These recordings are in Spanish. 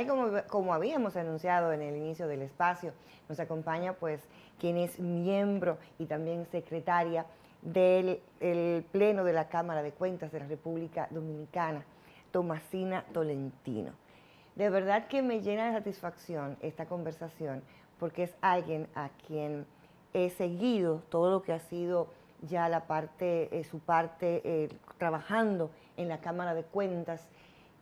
tal como habíamos anunciado en el inicio del espacio, nos acompaña pues quien es miembro y también secretaria del el Pleno de la Cámara de Cuentas de la República Dominicana, Tomasina Tolentino. De verdad que me llena de satisfacción esta conversación porque es alguien a quien he seguido todo lo que ha sido ya la parte, su parte trabajando en la Cámara de Cuentas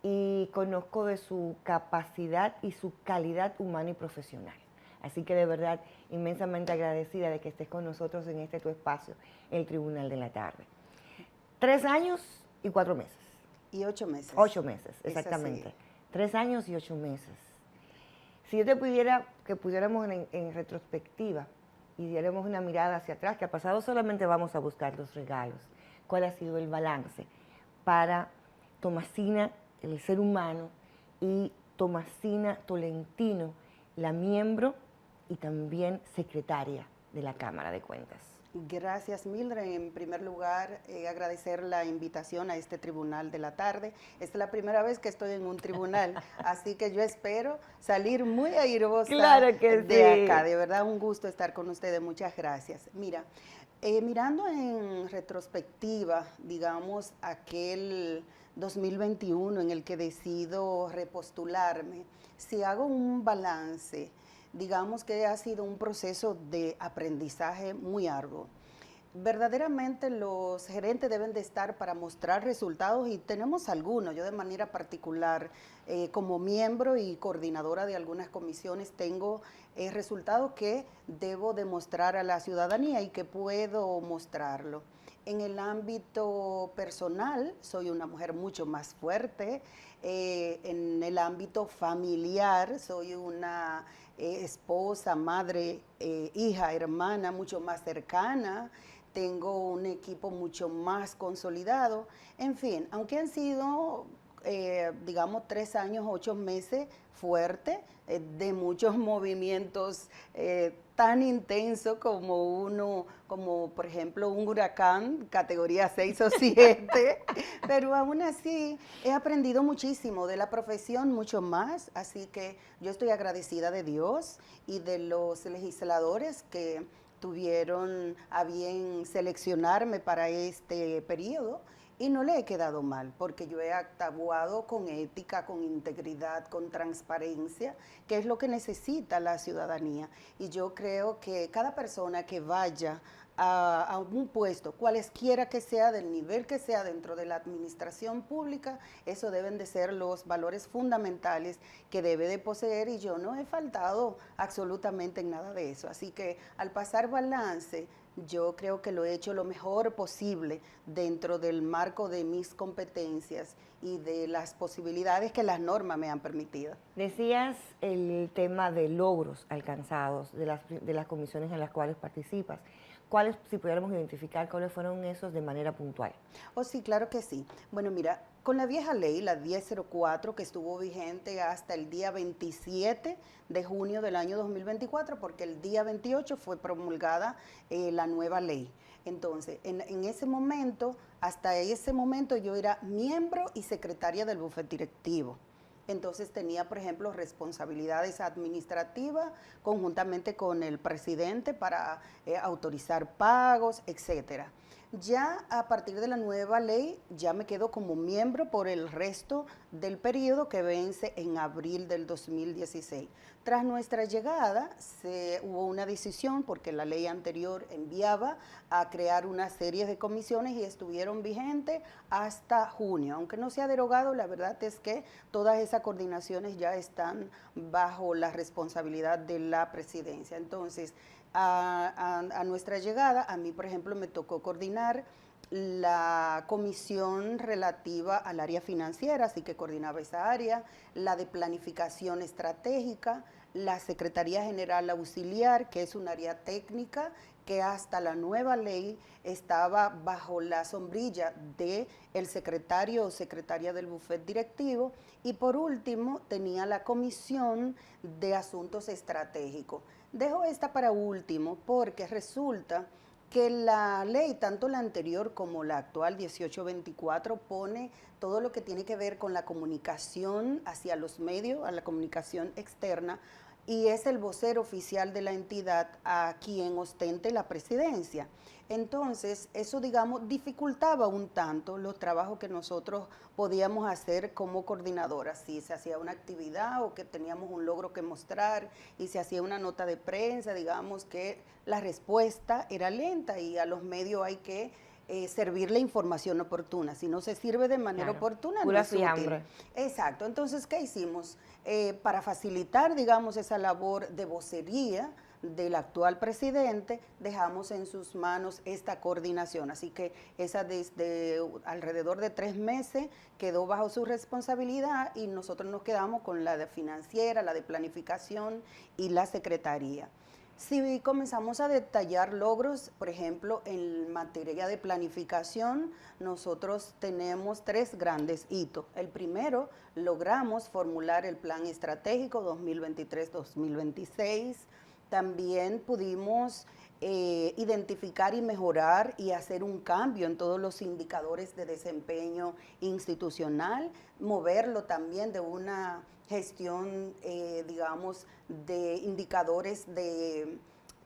y conozco de su capacidad y su calidad humana y profesional. Así que de verdad inmensamente agradecida de que estés con nosotros en este tu espacio, el Tribunal de la Tarde. 3 años y 4 meses. Y 8 meses. 8 meses, exactamente. 3 años y 8 meses. Si yo te pidiera que pusiéramos en retrospectiva y diéramos una mirada hacia atrás, que al pasado solamente vamos a buscar los regalos, ¿cuál ha sido el balance para Tomasina, el ser humano, y Tomasina Tolentino, la miembro y también secretaria de la Cámara de Cuentas? Gracias, Mildred. En primer lugar, agradecer la invitación a este Tribunal de la Tarde. Esta es la primera vez que estoy en un tribunal, así que yo espero salir muy airosa Claro que de sí. acá. De verdad, un gusto estar con ustedes. Muchas gracias. Mira, mirando en retrospectiva, digamos, aquel 2021 en el que decido repostularme, si hago un balance, digamos que ha sido un proceso de aprendizaje muy arduo. Verdaderamente los gerentes deben de estar para mostrar resultados y tenemos algunos. Yo de manera particular, como miembro y coordinadora de algunas comisiones, tengo resultados que debo demostrar a la ciudadanía y que puedo mostrarlo. En el ámbito personal, soy una mujer mucho más fuerte. En el ámbito familiar, soy una esposa, madre, hija, hermana mucho más cercana. Tengo un equipo mucho más consolidado. En fin, aunque han sido, digamos, 3 años, 8 meses fuertes, de muchos movimientos tan intensos como por ejemplo un huracán, categoría 6 o 7, pero aún así he aprendido muchísimo de la profesión, mucho más, así que yo estoy agradecida de Dios y de los legisladores que tuvieron a bien seleccionarme para este periodo y no le he quedado mal porque yo he actuado con ética, con integridad, con transparencia, que es lo que necesita la ciudadanía. Y yo creo que cada persona que vaya a un puesto, cualesquiera que sea, del nivel que sea dentro de la administración pública, eso deben de ser los valores fundamentales que debe de poseer y yo no he faltado absolutamente en nada de eso. Así que al pasar balance, yo creo que lo he hecho lo mejor posible dentro del marco de mis competencias y de las posibilidades que las normas me han permitido. Decías el tema de logros alcanzados de las comisiones en las cuales participas. ¿Cuáles, si pudiéramos identificar, cuáles fueron esos de manera puntual? Oh, sí, claro que sí. Bueno, mira, con la vieja ley, la 1004, que estuvo vigente hasta el día 27 de junio del año 2024, porque el día 28 fue promulgada la nueva ley. Entonces, en ese momento, hasta ese momento yo era miembro y secretaria del bufete directivo. Entonces tenía, por ejemplo, responsabilidades administrativas conjuntamente con el presidente para autorizar pagos, etcétera. Ya a partir de la nueva ley, ya me quedo como miembro por el resto del periodo que vence en abril del 2016. Tras nuestra llegada, hubo una decisión porque la ley anterior enviaba a crear una serie de comisiones y estuvieron vigentes hasta junio. Aunque no se ha derogado, la verdad es que todas esas coordinaciones ya están bajo la responsabilidad de la presidencia. Entonces, a nuestra llegada, a mí, por ejemplo, me tocó coordinar la comisión relativa al área financiera, así que coordinaba esa área, la de planificación estratégica, la Secretaría General Auxiliar, que es un área técnica que hasta la nueva ley estaba bajo la sombrilla del secretario o secretaria del bufete directivo, y por último tenía la Comisión de Asuntos Estratégicos. Dejo esta para último porque resulta que la ley, tanto la anterior como la actual 1824, pone todo lo que tiene que ver con la comunicación hacia los medios, a la comunicación externa, y es el vocero oficial de la entidad a quien ostente la presidencia. Entonces, eso, digamos, dificultaba un tanto los trabajos que nosotros podíamos hacer como coordinadoras. Si se hacía una actividad o que teníamos un logro que mostrar y se hacía una nota de prensa, digamos que la respuesta era lenta y a los medios hay que servirle información oportuna. Si no se sirve de manera oportuna, no es útil. Exacto. Entonces, ¿qué hicimos? Para facilitar, digamos, esa labor de vocería del actual presidente, dejamos en sus manos esta coordinación. Así que esa desde alrededor de 3 meses quedó bajo su responsabilidad y nosotros nos quedamos con la de financiera, la de planificación y la secretaría. Si comenzamos a detallar logros, por ejemplo, en materia de planificación, nosotros tenemos 3 grandes hitos. El primero, logramos formular el plan estratégico 2023-2026. También pudimos identificar y mejorar y hacer un cambio en todos los indicadores de desempeño institucional, moverlo también de una gestión, digamos, de indicadores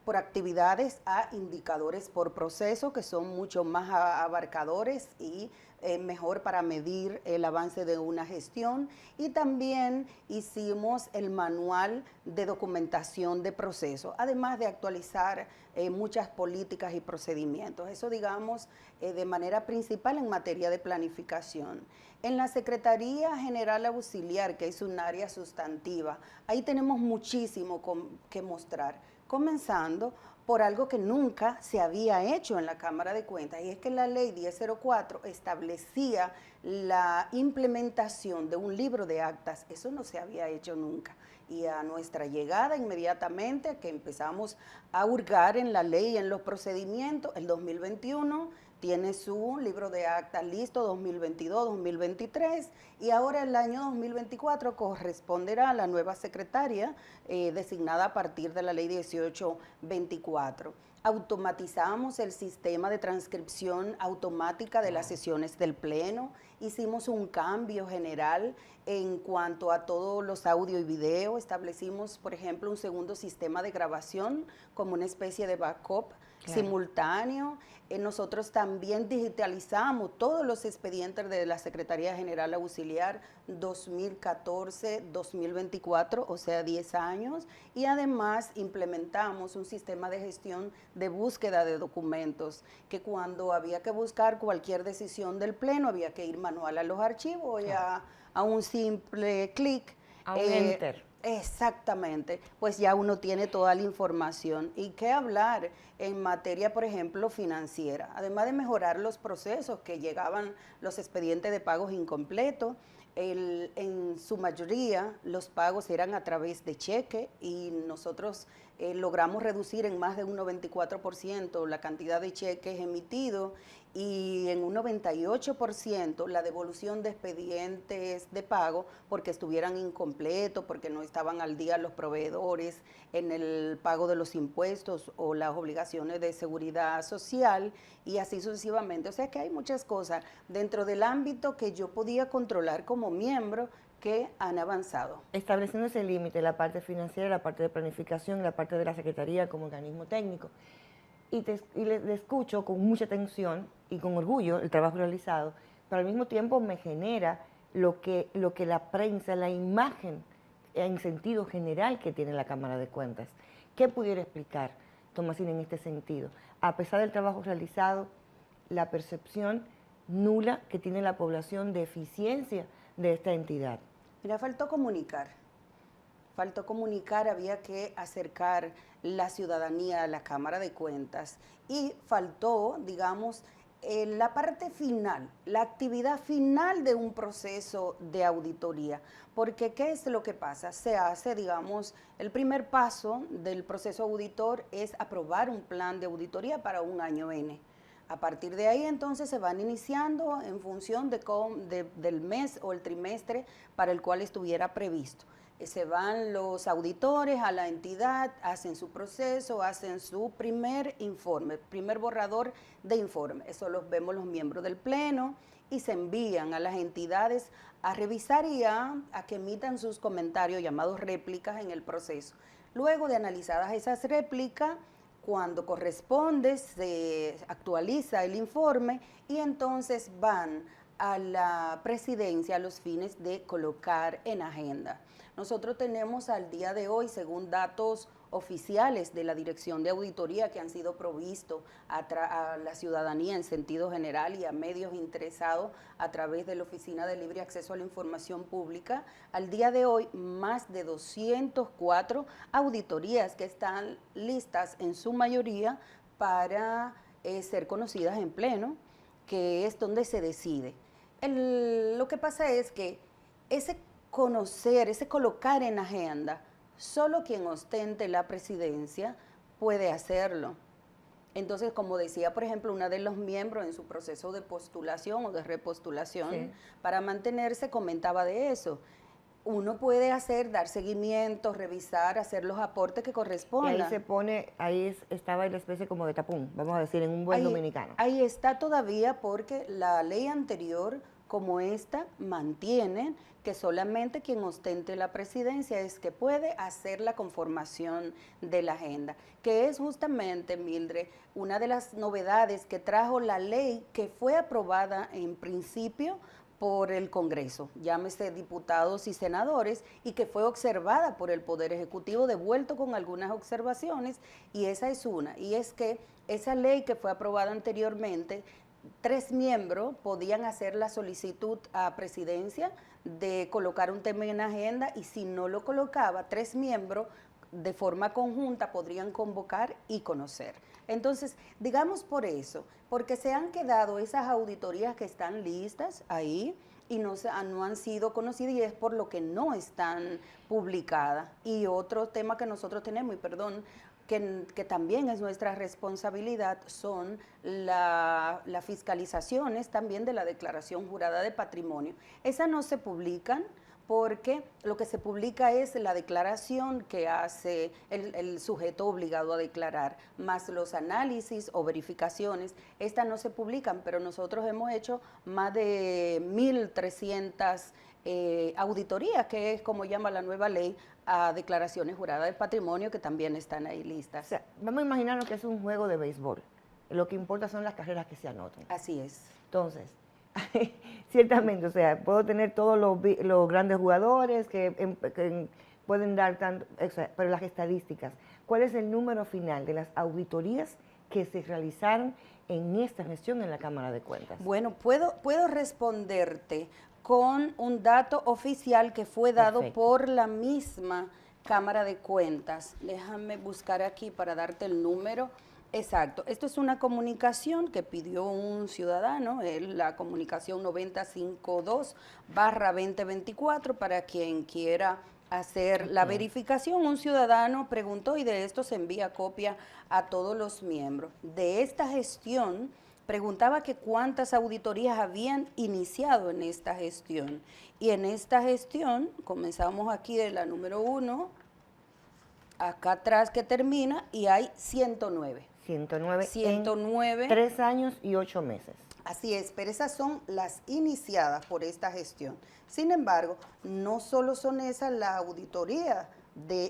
por actividades a indicadores por proceso, que son mucho más abarcadores y mejor para medir el avance de una gestión. Y también hicimos el manual de documentación de proceso, además de actualizar muchas políticas y procedimientos. Eso, digamos, de manera principal en materia de planificación. En la Secretaría General Auxiliar, que es un área sustantiva, ahí tenemos muchísimo que mostrar, comenzando por algo que nunca se había hecho en la Cámara de Cuentas, y es que la ley 1004 establecía la implementación de un libro de actas. Eso no se había hecho nunca. Y a nuestra llegada, inmediatamente que empezamos a hurgar en la ley y en los procedimientos, el 2021 tiene su libro de actas listo, 2022, 2023, y ahora el año 2024 corresponderá a la nueva secretaria designada a partir de la ley 1824. Automatizamos el sistema de transcripción automática de las sesiones del Pleno, hicimos un cambio general en cuanto a todos los audio y video, establecimos, por ejemplo, un segundo sistema de grabación como una especie de backup simultáneo. Nosotros también digitalizamos todos los expedientes de la Secretaría General Auxiliar 2014-2024, o sea, 10 años, y además implementamos un sistema de gestión de búsqueda de documentos, que cuando había que buscar cualquier decisión del Pleno había que ir manual a los archivos y a un simple clic. A un enter. Exactamente, pues ya uno tiene toda la información. ¿Y qué hablar en materia, por ejemplo, financiera? Además de mejorar los procesos, que llegaban los expedientes de pagos incompletos, en su mayoría los pagos eran a través de cheque y nosotros logramos reducir en más de un 94% la cantidad de cheques emitidos y en un 98% la devolución de expedientes de pago porque estuvieran incompletos, porque no estaban al día los proveedores en el pago de los impuestos o las obligaciones de seguridad social y así sucesivamente. O sea que hay muchas cosas dentro del ámbito que yo podía controlar como miembro que han avanzado. Estableciendo ese límite, la parte financiera, la parte de planificación, la parte de la Secretaría como organismo técnico. Y le escucho con mucha atención y con orgullo el trabajo realizado, pero al mismo tiempo me genera lo que la prensa, la imagen en sentido general que tiene la Cámara de Cuentas. ¿Qué pudiera explicar, Tomasina, en este sentido? A pesar del trabajo realizado, la percepción nula que tiene la población de eficiencia de esta entidad. Mira, faltó comunicar, había que acercar la ciudadanía a la Cámara de Cuentas y faltó, digamos, la parte final, la actividad final de un proceso de auditoría. Porque, ¿qué es lo que pasa? Se hace, digamos, el primer paso del proceso auditor es aprobar un plan de auditoría para un año N. A partir de ahí, entonces, se van iniciando en función del mes o el trimestre para el cual estuviera previsto. Se van los auditores a la entidad, hacen su proceso, hacen su primer informe, primer borrador de informe. Eso los vemos los miembros del Pleno y se envían a las entidades a revisar y a que emitan sus comentarios llamados réplicas en el proceso. Luego de analizadas esas réplicas, cuando corresponde, se actualiza el informe y entonces van a la presidencia a los fines de colocar en agenda. Nosotros tenemos al día de hoy, según datos oficiales de la Dirección de Auditoría que han sido provistos a la ciudadanía en sentido general y a medios interesados a través de la Oficina de Libre Acceso a la Información Pública, al día de hoy más de 204 auditorías que están listas en su mayoría para ser conocidas en pleno, que es donde se decide. Lo que pasa es que ese conocer, ese colocar en agenda, solo quien ostente la presidencia puede hacerlo. Entonces, como decía, por ejemplo, una de los miembros en su proceso de postulación o de repostulación, sí, para mantenerse, comentaba de eso. Uno puede dar seguimiento, revisar, hacer los aportes que correspondan. Y ahí se pone, estaba la especie como de tapón, vamos a decir, en un buen dominicano. Ahí está todavía porque la ley anterior, como esta, mantiene que solamente quien ostente la presidencia es que puede hacer la conformación de la agenda, que es justamente, Mildred, una de las novedades que trajo la ley que fue aprobada en principio por el Congreso, llámese diputados y senadores, y que fue observada por el Poder Ejecutivo, devuelto con algunas observaciones, y esa es una, y es que esa ley que fue aprobada anteriormente, 3 miembros podían hacer la solicitud a presidencia de colocar un tema en agenda, y si no lo colocaba, 3 miembros de forma conjunta podrían convocar y conocer. Entonces, digamos por eso, porque se han quedado esas auditorías que están listas ahí y no han sido conocidas, y es por lo que no están publicadas. Y otro tema que nosotros tenemos, y perdón, que también es nuestra responsabilidad, son las fiscalizaciones también de la declaración jurada de patrimonio. Esas no se publican porque lo que se publica es la declaración que hace el sujeto obligado a declarar, más los análisis o verificaciones. Estas no se publican, pero nosotros hemos hecho más de 1.300 auditorías, que es como llama la nueva ley, a declaraciones juradas de patrimonio, que también están ahí listas. O sea, vamos a imaginarnos que es un juego de béisbol. Lo que importa son las carreras que se anotan. Así es. Entonces, ciertamente, o sea, puedo tener todos los grandes jugadores que pueden dar tanto, o sea, pero las estadísticas, ¿cuál es el número final de las auditorías que se realizaron en esta gestión en la Cámara de Cuentas? Bueno, puedo responderte con un dato oficial que fue dado por la misma Cámara de Cuentas. Déjame buscar aquí para darte el número exacto. Esto es una comunicación que pidió un ciudadano, la comunicación 9052/2024, para quien quiera hacer la verificación. Un ciudadano preguntó y de esto se envía copia a todos los miembros. De esta gestión, preguntaba que cuántas auditorías habían iniciado en esta gestión. Y en esta gestión, comenzamos aquí de la número 1, acá atrás que termina, y hay 109. 109 en 3 años y 8 meses. Así es, pero esas son las iniciadas por esta gestión. Sin embargo, no solo son esas las auditorías,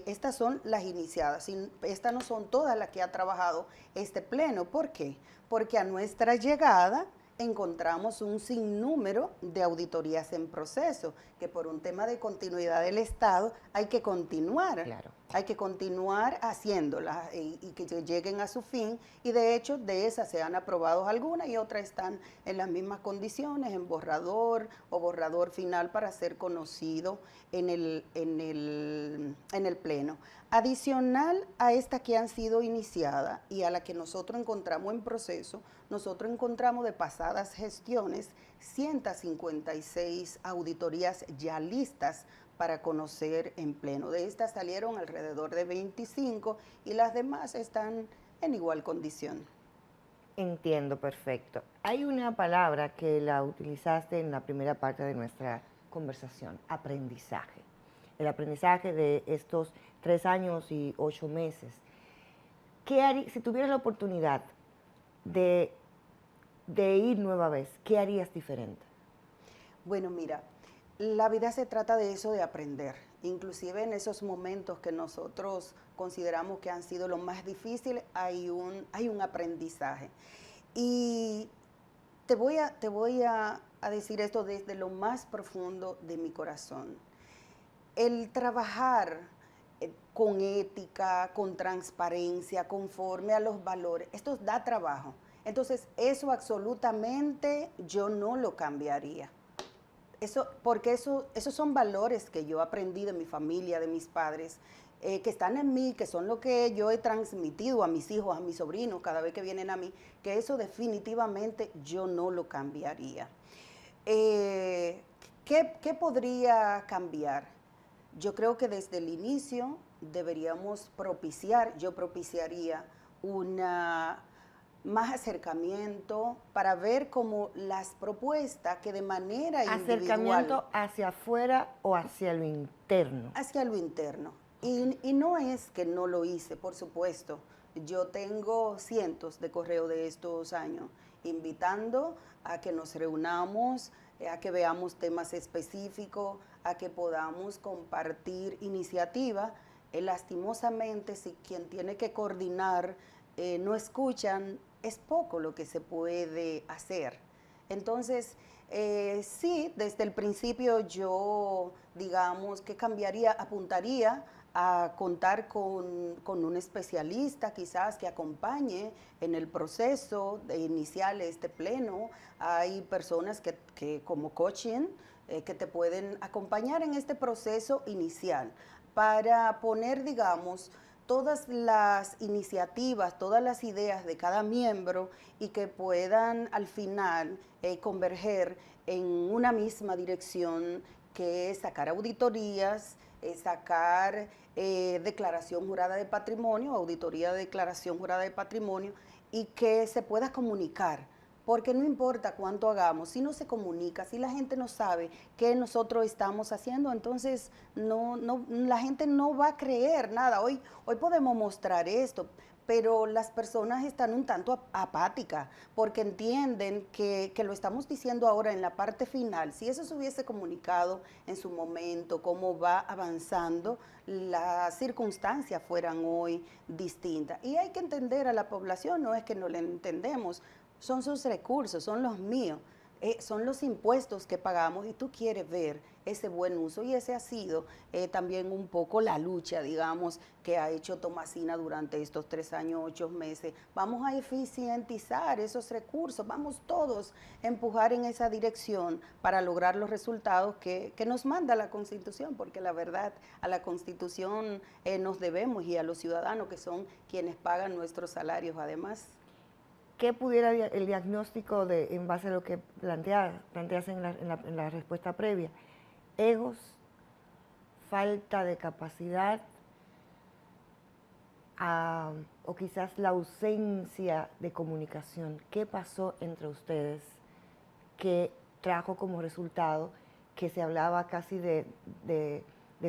estas son las iniciadas. Estas no son todas las que ha trabajado este pleno. ¿Por qué? Porque a nuestra llegada encontramos un sinnúmero de auditorías en proceso, que por un tema de continuidad del Estado hay que continuar. Claro. Hay que continuar haciéndolas y que lleguen a su fin, y de hecho de esas se han aprobado algunas y otras están en las mismas condiciones, en borrador o borrador final para ser conocido en el Pleno. Adicional a estas que han sido iniciadas y a la que nosotros encontramos en proceso, nosotros encontramos de pasadas gestiones 156 auditorías ya listas para conocer en pleno. De estas salieron alrededor de 25 y las demás están en igual condición. Entiendo, perfecto. Hay una palabra que la utilizaste en la primera parte de nuestra conversación, aprendizaje. el aprendizaje de estos 3 años y 8 meses. Si tuvieras la oportunidad de ir nueva vez, ¿qué harías diferente? Bueno, mira, la vida se trata de eso, de aprender. Inclusive en esos momentos que nosotros consideramos que han sido los más difíciles, hay un aprendizaje. Y te voy a decir esto desde lo más profundo de mi corazón. El trabajar con ética, con transparencia, conforme a los valores, esto da trabajo. Entonces, eso absolutamente yo no lo cambiaría. Porque esos son valores que yo aprendí de mi familia, de mis padres, que están en mí, que son lo que yo he transmitido a mis hijos, a mis sobrinos, cada vez que vienen a mí, que eso definitivamente yo no lo cambiaría. ¿Qué podría cambiar? Yo creo que desde el inicio deberíamos yo propiciaría más acercamiento para ver cómo las propuestas que de manera ¿Acercamiento hacia afuera o hacia lo interno? Hacia lo interno. Y no es que no lo hice, por supuesto. Yo tengo cientos de correos de estos años invitando a que nos reunamos, a que veamos temas específicos, a que podamos compartir iniciativas. Lastimosamente, si quien tiene que coordinar no escuchan, es poco lo que se puede hacer. Entonces, sí, desde el principio yo, digamos, que apuntaría a contar con un especialista quizás que acompañe en el proceso de iniciar este pleno. Hay personas que como coaching, que te pueden acompañar en este proceso inicial para poner, digamos, todas las iniciativas, todas las ideas de cada miembro y que puedan al final converger en una misma dirección, que es sacar auditorías, sacar declaración jurada de patrimonio, auditoría de declaración jurada de patrimonio, y que se pueda comunicar. Porque no importa cuánto hagamos, si no se comunica, si la gente no sabe qué nosotros estamos haciendo, entonces la gente no va a creer nada. Hoy podemos mostrar esto, pero las personas están un tanto apáticas porque entienden que lo estamos diciendo ahora en la parte final. Si eso se hubiese comunicado en su momento, cómo va avanzando, las circunstancias fueran hoy distintas. Y hay que entender a la población, no es que no le entendemos, son sus recursos, son los míos, son los impuestos que pagamos y tú quieres ver ese buen uso, y ese ha sido también un poco la lucha, digamos, que ha hecho Tomasina durante estos 3 años, 8 meses. Vamos a eficientizar esos recursos, vamos todos a empujar en esa dirección para lograr los resultados que nos manda la Constitución, porque la verdad a la Constitución nos debemos, y a los ciudadanos, que son quienes pagan nuestros salarios además. ¿Qué pudiera el diagnóstico en base a lo que planteas en la respuesta previa? Egos, falta de capacidad, o quizás la ausencia de comunicación. ¿Qué pasó entre ustedes que trajo como resultado que se hablaba casi de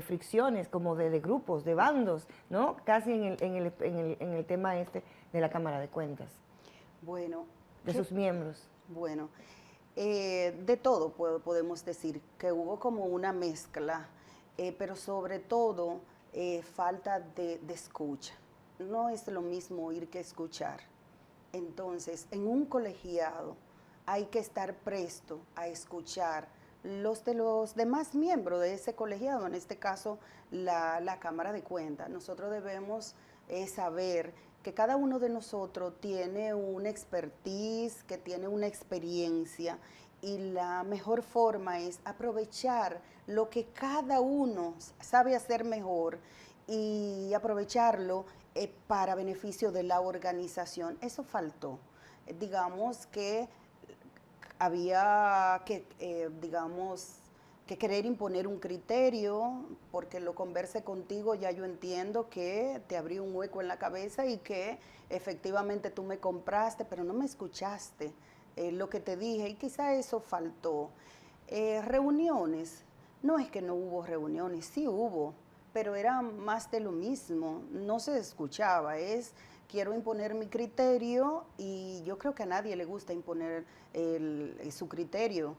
fricciones, como de grupos, de bandos, ¿no? Casi en el tema de la Cámara de Cuentas? Bueno, de sus miembros. Bueno, de todo podemos decir que hubo como una mezcla, pero sobre todo falta de escucha. No es lo mismo oír que escuchar. Entonces, en un colegiado hay que estar presto a escuchar los demás miembros de ese colegiado, en este caso la Cámara de Cuentas. Nosotros debemos saber que cada uno de nosotros tiene una expertise, que tiene una experiencia, y la mejor forma es aprovechar lo que cada uno sabe hacer mejor y aprovecharlo para beneficio de la organización. Eso faltó. Digamos que había que, que querer imponer un criterio, porque lo converse contigo, ya yo entiendo que te abrí un hueco en la cabeza y que efectivamente tú me compraste, pero no me escuchaste lo que te dije, y quizá eso faltó. Reuniones, No es que no hubo reuniones, sí hubo, pero era más de lo mismo, no se escuchaba, quiero imponer mi criterio y yo creo que a nadie le gusta imponer su criterio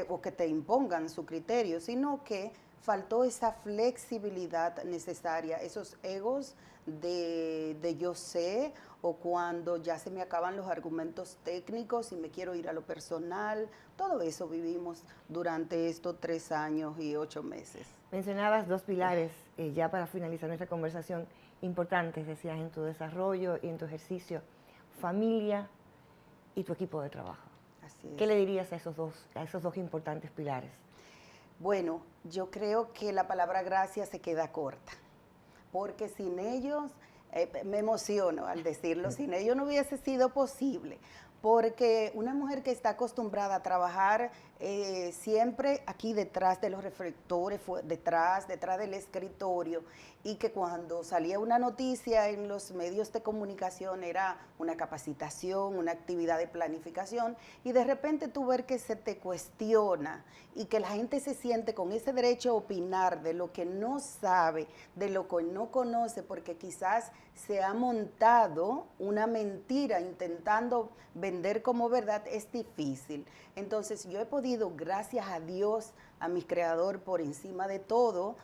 o que te impongan su criterio, sino que faltó esa flexibilidad necesaria, esos egos de yo sé, o cuando ya se me acaban los argumentos técnicos y me quiero ir a lo personal. Todo eso vivimos durante estos 3 años y 8 meses. Mencionabas dos pilares, ya para finalizar nuestra conversación, importantes, decías, en tu desarrollo y en tu ejercicio: familia y tu equipo de trabajo. Así es. ¿Qué le dirías a esos dos importantes pilares? Bueno, yo creo que la palabra gracias se queda corta, porque sin ellos, me emociono al decirlo, sin ellos no hubiese sido posible, porque una mujer que está acostumbrada a trabajar siempre aquí detrás de los reflectores, detrás del escritorio, y que cuando salía una noticia en los medios de comunicación era una capacitación, una actividad de planificación, y de repente tú ver que se te cuestiona y que la gente se siente con ese derecho a opinar de lo que no sabe, de lo que no conoce, porque quizás se ha montado una mentira intentando vender como verdad, es difícil. Entonces yo he podido, gracias a Dios, a mi creador por encima de todo,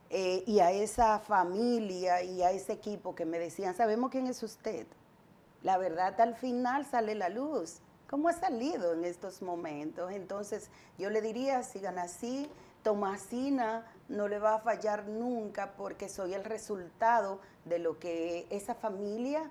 y a esa familia y a ese equipo que me decían, sabemos quién es usted. La verdad al final sale la luz. ¿Cómo ha salido en estos momentos? Entonces yo le diría, sigan así. Tomasina no le va a fallar nunca, porque soy el resultado de lo que esa familia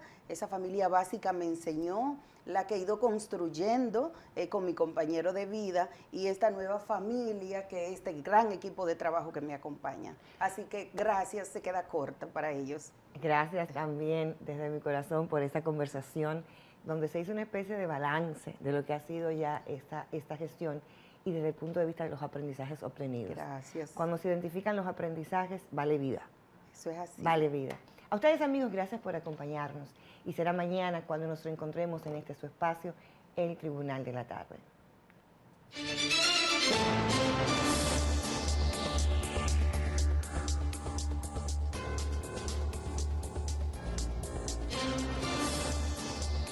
básica me enseñó, la que he ido construyendo con mi compañero de vida, y esta nueva familia, que es este gran equipo de trabajo que me acompaña. Así que gracias, se queda corta para ellos. Gracias también desde mi corazón por esta conversación, donde se hizo una especie de balance de lo que ha sido ya esta gestión, y desde el punto de vista de los aprendizajes obtenidos. Gracias. Cuando se identifican los aprendizajes, vale vida. Eso es así. Vale vida. A ustedes, amigos, gracias por acompañarnos. Y será mañana cuando nos reencontremos en este su espacio, el Tribunal de la Tarde.